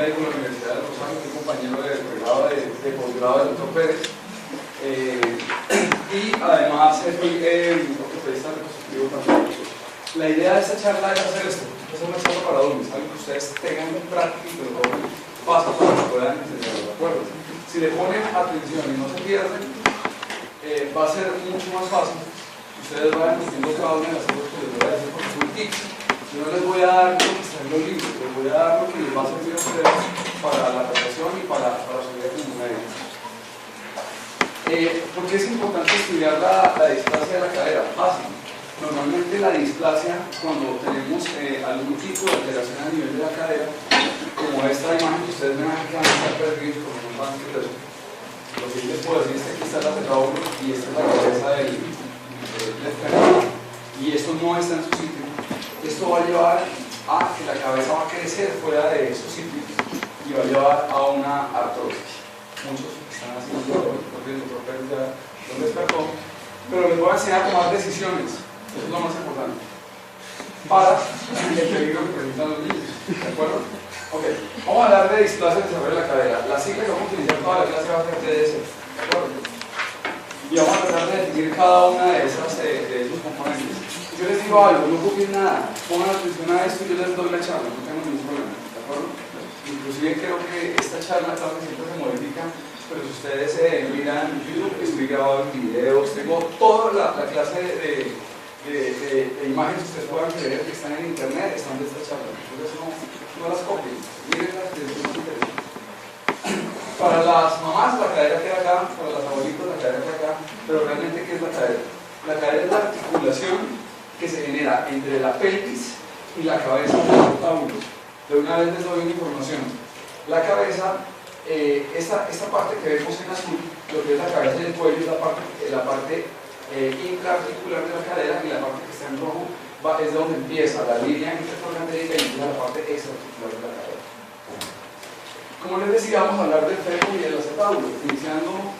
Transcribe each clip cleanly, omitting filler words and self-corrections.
médico de la Universidad de Rosario, soy compañero de pregrado de posgrado del doctor Pérez, y además fui ortopedista reconstructivo también. La idea de esta charla es hacer esto, es una charla para adultos, algo que ustedes tengan en práctica y que lo tomen paso a paso para que puedan entenderlo, ¿de acuerdo? Si le ponen atención y no se pierden, va a ser mucho más fácil. Ustedes vayan haciendo cada una de las cosas que les voy a decir porque son tips. Yo no les voy a dar lo que está en los libros, les voy a dar lo que les va a servir a ustedes para la redacción y para su vida como médico. ¿Por qué es importante estudiar la displasia de la cadera? Fácil. Normalmente la displasia, cuando tenemos algún tipo de alteración a nivel de la cadera, como esta imagen que ustedes ven aquí, que van a estar perdidos por un más que eso. Lo que les puedo decir es que aquí está el acetabulo y esta es la cabeza del femur, y esto no está en su sitio. Esto va a llevar a que la cabeza va a crecer fuera de esos sitios y va a llevar a una artrosis. Muchos están haciendo porque el doctor Pérez ya lo despertó, pero les voy a enseñar a tomar decisiones. Eso es lo más importante para el peligro que presentan los niños. ¿De acuerdo? Ok, vamos a hablar de displasia de desarrollo de la cadera. La sigla que vamos a utilizar toda la clase va a ser TDS. ¿De acuerdo? Y vamos a tratar de definir cada una de esos componentes. Yo les digo algo, no copien nada, pongan atención a esto y yo les doy la charla, no tengo ningún problema, ¿de acuerdo? Inclusive creo que esta charla, claro que siempre se modifica, pero si ustedes miran YouTube, estoy grabado en videos, tengo toda la clase de imágenes que ustedes puedan creer que están en internet, están de esta charla, entonces no las copien, mírenlas que es más interesante. Para las mamás la cadera queda acá, para las abuelitas la cadera queda acá, pero realmente ¿qué es la cadera? La cadera es la articulación que se genera entre la pelvis y la cabeza de los acetabulos. De una vez les doy una información. La cabeza, esta parte que vemos en azul, lo que es la cabeza y el cuello, es la parte intraarticular de la cadera, y la parte que está en rojo es donde empieza la línea intercorganterica y empieza la parte extraarticular de la cadera. Como les decía, vamos a hablar del fémur y del acetábulo. Iniciando,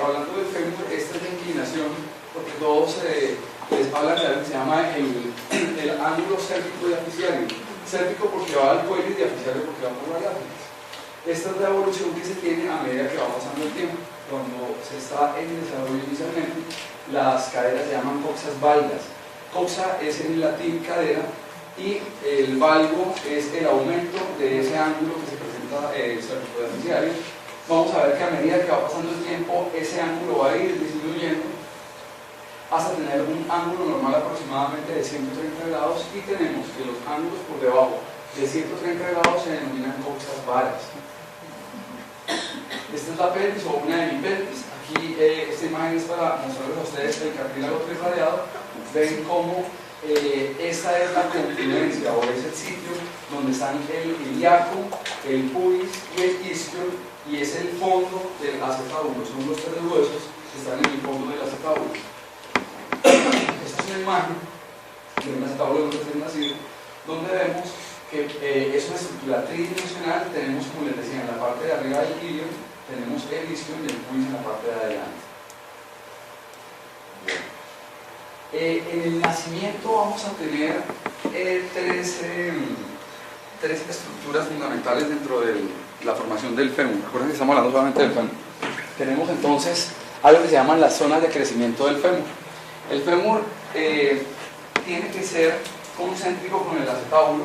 hablando del fémur, esta es la inclinación, porque todos les hablan de algo que se llama el ángulo cérvico diaficiario. Cérvico porque va al cuello y diaficiario porque va por las diáfisis. Esta es la evolución que se tiene a medida que va pasando el tiempo. Cuando se está en desarrollo inicialmente, las caderas se llaman coxas valgas. Coxa es en latín cadera y el valgo es el aumento de ese ángulo que se presenta el cérvico diaficiario. Vamos a ver que a medida que va pasando el tiempo, ese ángulo va a ir disminuyendo hasta tener un ángulo normal aproximadamente de 130 grados, y tenemos que los ángulos por debajo de 130 grados se denominan coxas varas. Esta es la pelvis o una hemipelvis. Aquí esta imagen es para mostrarles a ustedes el cartílago trirradiado. Ven cómo esta es la confluencia o es el sitio donde están el ilíaco, el pubis y el isquio, y es el fondo del acetábulo. Son los tres huesos que están en el fondo del acetábulo. Esta es una imagen de un acetábulo recién nacido, donde vemos que es una estructura tridimensional. Tenemos, como les decía, en la parte de arriba del ilio, tenemos el isquio y el pubis en la parte de adelante. En el nacimiento vamos a tener tres estructuras fundamentales dentro de la formación del fémur. Recuerden que estamos hablando solamente del fémur. Tenemos entonces algo que se llaman las zonas de crecimiento del fémur. El fémur tiene que ser concéntrico con el acetábulo,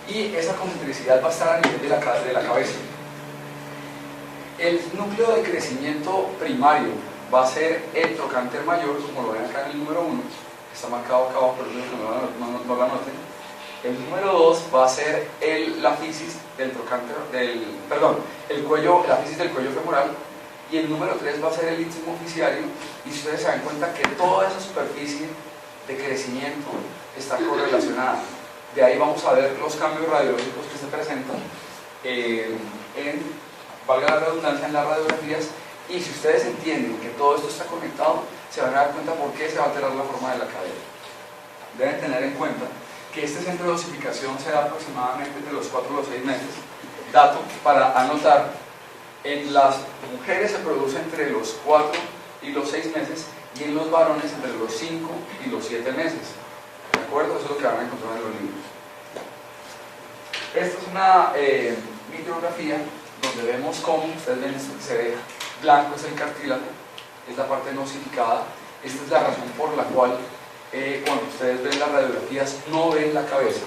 y esa concentricidad va a estar a nivel de la cabeza. El núcleo de crecimiento primario va a ser el trocánter mayor, como lo ven acá en el número 1, que está marcado acá abajo, pero no lo anoten. El número 2 va a ser la fisis del trocánter, el cuello, la fisis del cuello femoral. Y el número 3 va a ser el istmo oficiario, y ustedes se dan cuenta que toda esa superficie de crecimiento está correlacionada. De ahí vamos a ver los cambios radiológicos que se presentan valga la redundancia, en las radiografías, y si ustedes entienden que todo esto está conectado, se van a dar cuenta por qué se va a alterar la forma de la cadera. Deben tener en cuenta que este centro de dosificación se da aproximadamente entre los 4 y los 6 meses. Dato para anotar: en las mujeres se produce entre los 4 y los 6 meses, y en los varones entre los 5 y los 7 meses. ¿De acuerdo? Eso es lo que van a encontrar en los libros. Esta es una micrografía, donde vemos cómo, ustedes ven esto que se ve blanco, es el cartílago, es la parte no osificada. Esta es la razón por la cual cuando ustedes ven las radiografías no ven la cabeza,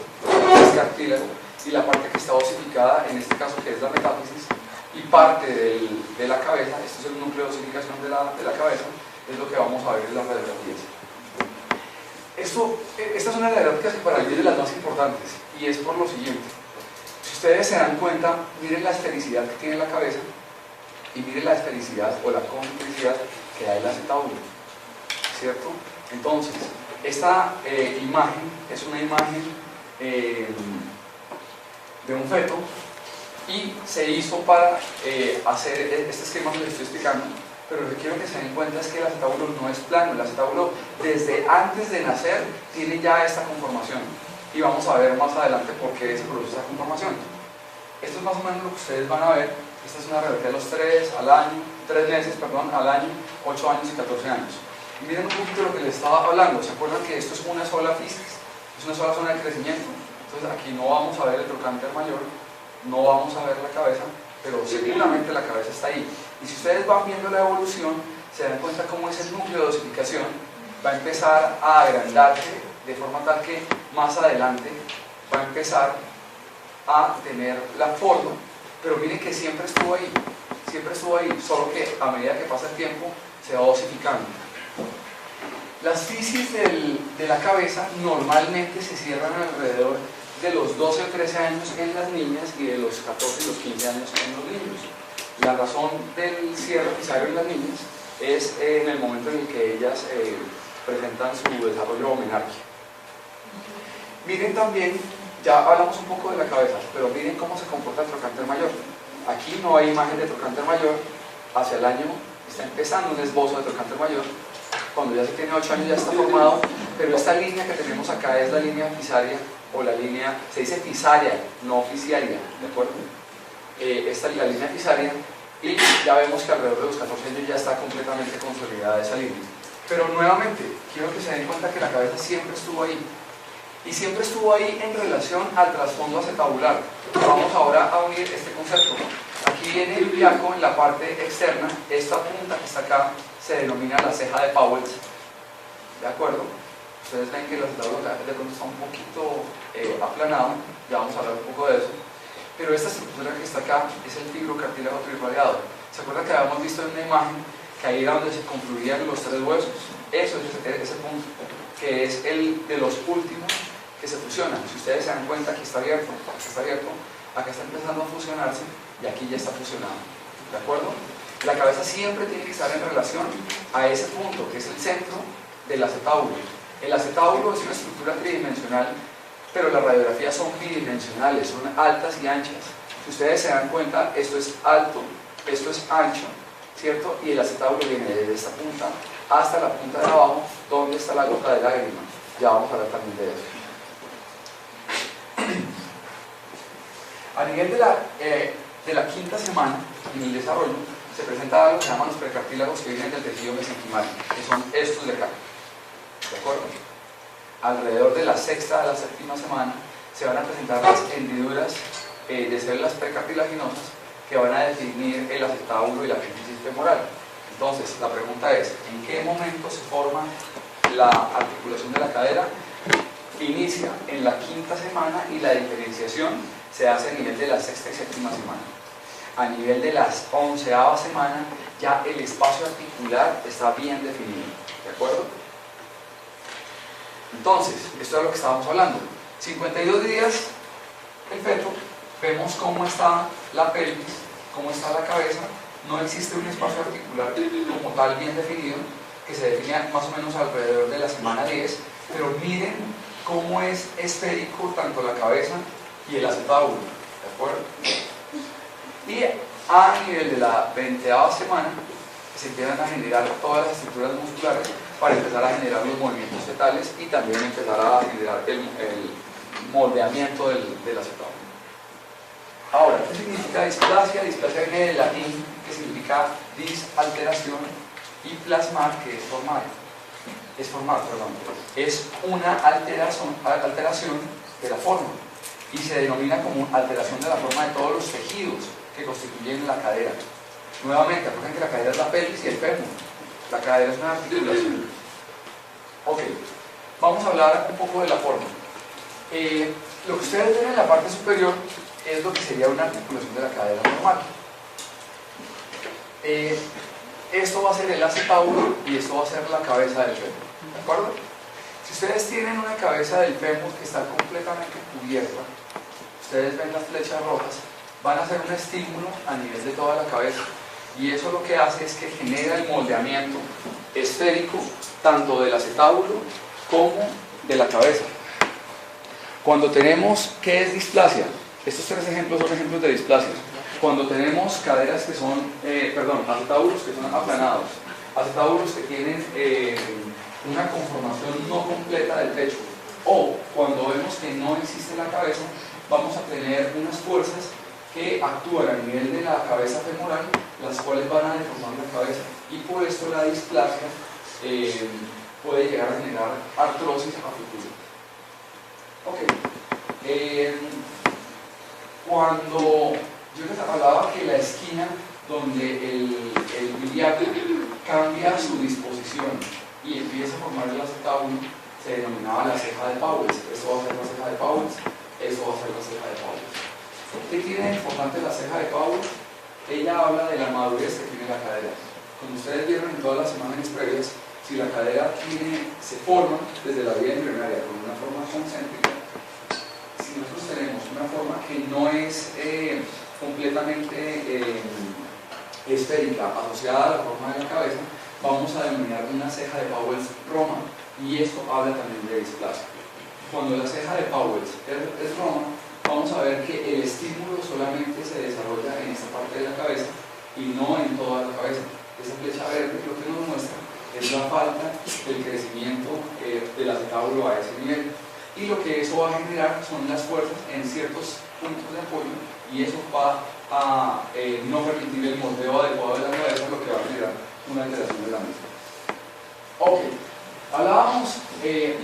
es cartílago, y la parte que está osificada, en este caso que es la metáfisis, y parte de la cabeza, esto es el núcleo de osificación de la cabeza, es lo que vamos a ver en las radiografías. Esta es una radiografía que para mí es de las más importantes, y es por lo siguiente. Si ustedes se dan cuenta, miren la esfericidad que tiene la cabeza, y miren la esfericidad o la concentricidad que da el acetábulo, ¿cierto? Entonces, esta imagen es una imagen de un feto, y se hizo para hacer este esquema que les estoy explicando, pero lo que quiero que se den cuenta es que el acetábulo no es plano. El acetábulo desde antes de nacer tiene ya esta conformación, y vamos a ver más adelante por qué se produce esta conformación. Esto es más o menos lo que ustedes van a ver. Esta es una radiografía de los 3 meses al año, 8 años y 14 años. Y miren un poquito lo que les estaba hablando. ¿Se acuerdan que esto es una sola fisis? Es una sola zona de crecimiento. Entonces aquí no vamos a ver el trocánter mayor, no vamos a ver la cabeza, pero seguramente la cabeza está ahí. Y si ustedes van viendo la evolución, se dan cuenta cómo ese núcleo de osificación va a empezar a agrandarse de forma tal que más adelante va a empezar a tener la forma, pero miren que siempre estuvo ahí, solo que a medida que pasa el tiempo se va osificando. Las fisis de la cabeza normalmente se cierran alrededor de los 12 o 13 años en las niñas y de los 14 y los 15 años en los niños. La razón del cierre fisario en las niñas es en el momento en el que ellas presentan su desarrollo menarquia. Miren también, ya hablamos un poco de la cabeza, pero miren cómo se comporta el trocánter mayor. Aquí no hay imagen de trocánter mayor, hacia el año está empezando un esbozo de trocánter mayor, cuando ya se tiene 8 años ya está formado, pero esta línea que tenemos acá es la línea fisaria, o la línea, se dice fisaria, no oficiaria, ¿de acuerdo? Esta es la línea fisaria, y ya vemos que alrededor de los 14 años ya está completamente consolidada esa línea. Pero nuevamente, quiero que se den cuenta que la cabeza siempre estuvo ahí, y siempre estuvo ahí en relación al trasfondo acetabular. Vamos ahora a unir este concepto. Aquí viene el iliaco en la parte externa, esta punta que está acá se denomina la ceja de Powell, ¿de acuerdo? Ustedes ven que el acetábulo de pronto está un poquito aplanado, ya vamos a hablar un poco de eso, pero esta estructura que está acá es el fibrocartílago trirradiado. ¿Se acuerdan que habíamos visto en una imagen que ahí era donde se confluían los 3 huesos? Eso es ese punto, que es el de los últimos que se fusionan. Si ustedes se dan cuenta, aquí está abierto, acá está empezando a fusionarse y aquí ya está fusionado, ¿de acuerdo? La cabeza siempre tiene que estar en relación a ese punto, que es el centro del acetábulo. El acetábulo es una estructura tridimensional, pero las radiografías son bidimensionales, son altas y anchas. Si ustedes se dan cuenta, esto es alto, esto es ancho, ¿cierto? Y el acetábulo viene desde esta punta hasta la punta de abajo, donde está la gota de lágrima. Ya vamos a hablar también de eso. A nivel de la quinta semana, en el desarrollo, se presenta algo que se llaman los precartílagos, que vienen del tejido mesenquimal, que son estos de acá, ¿de acuerdo? Alrededor de la sexta a la séptima semana se van a presentar las hendiduras de células precartilaginosas que van a definir el acetábulo y la epífisis femoral. Entonces, la pregunta es, ¿en qué momento se forma la articulación de la cadera? Inicia en la quinta semana y la diferenciación se hace a nivel de la sexta y séptima semana. A nivel de la 11ª semana ya el espacio articular está bien definido, ¿de acuerdo? Entonces, esto es lo que estábamos hablando. 52 días el feto, vemos cómo está la pelvis, cómo está la cabeza, no existe un espacio articular como tal bien definido, que se define más o menos alrededor de la semana 10, pero miren cómo es esférico tanto la cabeza y el acetábulo, ¿de acuerdo? Y a nivel de la 20ª semana se empiezan a generar todas las estructuras musculares para empezar a generar los movimientos fetales y también empezar a generar el moldeamiento del acetábulo. Ahora, ¿qué significa displasia? Displasia viene del latín, que significa disalteración, y plasmar, que es formar. Es una alteración de la forma. y se denomina como alteración de la forma de todos los tejidos que constituyen la cadera. Nuevamente, acuérdense que la cadera es la pelvis y el fémur. La cadera es una articulación. Ok, vamos a hablar un poco de la forma. Lo que ustedes ven en la parte superior es lo que sería una articulación de la cadera normal. Esto va a ser el acetábulo y esto va a ser la cabeza del fémur. ¿De acuerdo? Si ustedes tienen una cabeza del fémur que está completamente cubierta, ustedes ven las flechas rojas, van a hacer un estímulo a nivel de toda la cabeza. Y eso lo que hace es que genera el moldeamiento esférico tanto del acetábulo como de la cabeza. Cuando tenemos, ¿qué es displasia? Estos tres ejemplos son ejemplos de displasia. Cuando tenemos caderas que son, acetábulos que son aplanados, acetábulos que tienen una conformación no completa del pecho, o cuando vemos que no existe la cabeza, vamos a tener unas fuerzas que actúan a nivel de la cabeza femoral, las cuales van a deformar la cabeza, y por esto la displasia puede llegar a generar artrosis a futuro. Ok. Cuando yo les hablaba que la esquina donde el iliaco cambia su disposición y empieza a formar el acetábulo, se denominaba la ceja de Pauwels. Esto va a ser la ceja de Pauwels, eso va a ser la ceja de Pauwels. ¿Qué tiene de importante la ceja de Pauwels? Ella habla de la madurez que tiene la cadera. Como ustedes vieron en todas las semanas previas, si la cadera se forma desde la vía embrionaria con una forma concéntrica, si nosotros tenemos una forma que no es completamente esférica asociada a la forma de la cabeza, vamos a denominar una ceja de Pauwels Roma, y esto habla también de displasia. Cuando la ceja de Pauwels es Roma, vamos a ver que el estímulo solamente se desarrolla en esta parte de la cabeza y no en toda la cabeza. Esa flecha verde lo que nos muestra es la falta del crecimiento del acetábulo a ese nivel, y lo que eso va a generar son las fuerzas en ciertos puntos de apoyo, y eso va a no permitir el moldeo adecuado de la cabeza, lo que va a generar una alteración de la misma. Ok, hablábamos de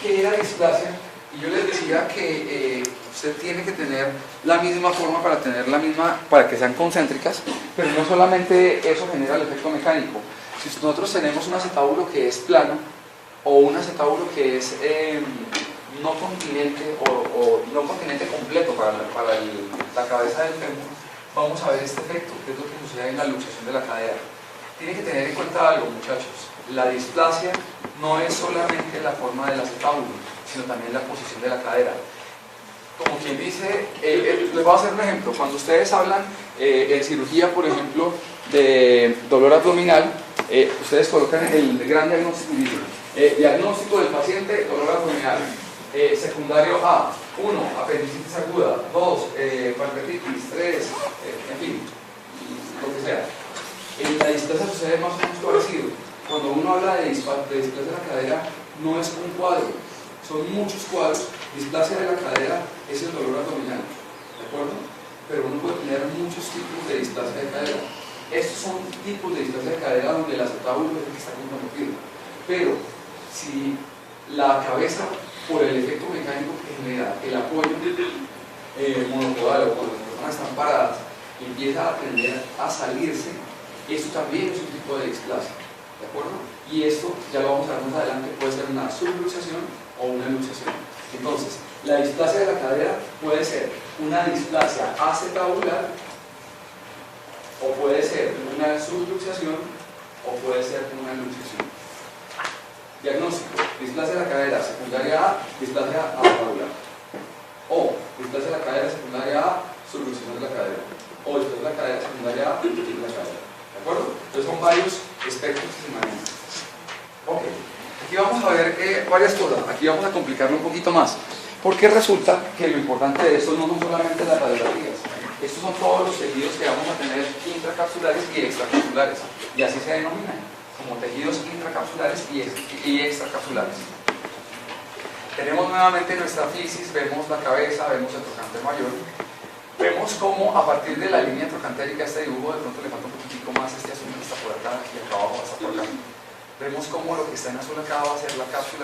qué era displasia, y yo les decía que usted tiene que tener la misma forma para que sean concéntricas, pero no solamente eso genera el efecto mecánico. Si nosotros tenemos un acetábulo que es plano, o un acetábulo que es no continente o no continente completo para la cabeza del fémur, vamos a ver este efecto, que es lo que sucede en la luxación de la cadera. Tienen que tener en cuenta algo, muchachos: la displasia no es solamente la forma del acetábulo, sino también la posición de la cadera. Como quien dice, les voy a hacer un ejemplo. Cuando ustedes hablan en cirugía, por ejemplo, de dolor abdominal, ustedes colocan el gran diagnóstico y dicen: diagnóstico del paciente, dolor abdominal. Secundario A: 1, apendicitis aguda; 2, pancreatitis; 3, en fin, lo que sea. En la displasia sucede más o menos parecido. Cuando uno habla de displasia de la cadera, no es un cuadro, son muchos cuadros. Displasia de la cadera es el dolor abdominal, ¿de acuerdo? Pero uno puede tener muchos tipos de displasia de cadera. Estos son tipos de displasia de cadera donde el acetábulo es el que está comprometido. Pero si la cabeza, por el efecto mecánico que genera el apoyo monopodal, o cuando las personas están paradas, empieza a tender a salirse, esto también es un tipo de displasia, ¿de acuerdo? Y esto, ya lo vamos a ver más adelante, puede ser una subluxación o una luxación. Entonces, la displasia de la cadera puede ser una displasia acetabular, o puede ser una subluxación, o puede ser una luxación. Diagnóstico: displasia de la cadera secundaria A, displasia acetabular; o displasia de la cadera secundaria A, subluxación de la cadera; o displasia de la cadera secundaria A, luxación de la cadera. ¿De acuerdo? Entonces son varios espectros que se manejan. Ok, aquí vamos a ver varias cosas. Aquí vamos a complicarlo un poquito más, porque resulta que lo importante de esto no son solamente las radiografías. Estos son todos los tejidos que vamos a tener intracapsulares y extracapsulares, y así se denominan, como tejidos intracapsulares y extracapsulares. Tenemos nuevamente nuestra fisis, vemos la cabeza, vemos el trocánter mayor, vemos cómo a partir de la línea trocantérica, este dibujo de pronto le falta un poquitico más, este azul que está por acá y acá abajo está por acá. Vemos cómo lo que está en azul acá va a ser la cápsula